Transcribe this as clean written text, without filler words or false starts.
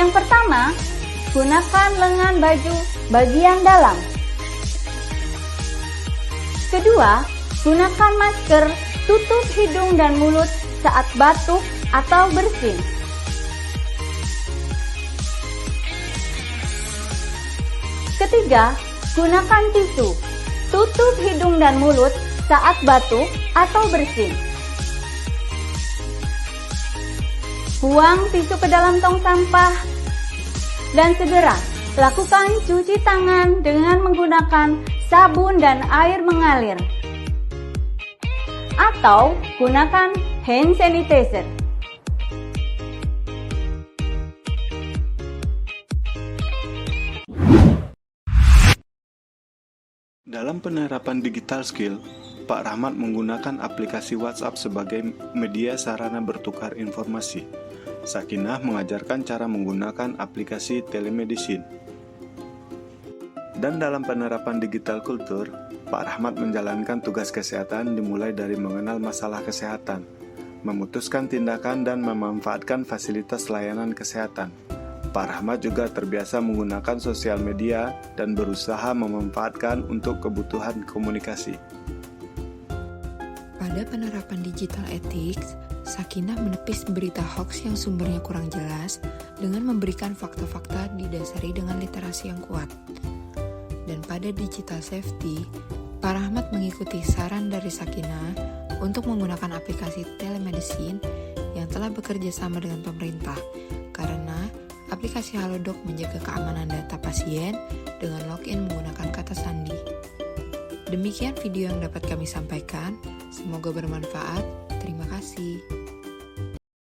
Yang pertama, gunakan lengan baju bagian dalam. Kedua, gunakan masker tutup hidung dan mulut saat batuk atau bersin. Ketiga, gunakan tisu tutup hidung dan mulut saat batuk atau bersin. Buang tisu ke dalam tong sampah dan segera lakukan cuci tangan dengan menggunakan sabun dan air mengalir atau gunakan hand sanitizer. Dalam penerapan digital skill, Pak Rahmat menggunakan aplikasi WhatsApp sebagai media sarana bertukar informasi. Sakinah mengajarkan cara menggunakan aplikasi telemedicine. Dan dalam penerapan digital kultur, Pak Rahmat menjalankan tugas kesehatan dimulai dari mengenal masalah kesehatan, memutuskan tindakan dan memanfaatkan fasilitas layanan kesehatan. Pak Rahmat juga terbiasa menggunakan sosial media dan berusaha memanfaatkan untuk kebutuhan komunikasi. Pada penerapan digital ethics, Sakinah menepis berita hoax yang sumbernya kurang jelas dengan memberikan fakta-fakta didasari dengan literasi yang kuat. Dan pada digital safety, Pak Rahmat mengikuti saran dari Sakinah untuk menggunakan aplikasi telemedicine yang telah bekerja sama dengan pemerintah, karena aplikasi Halodoc menjaga keamanan data pasien dengan login menggunakan kata sandi. Demikian video yang dapat kami sampaikan, semoga bermanfaat. Terima kasih.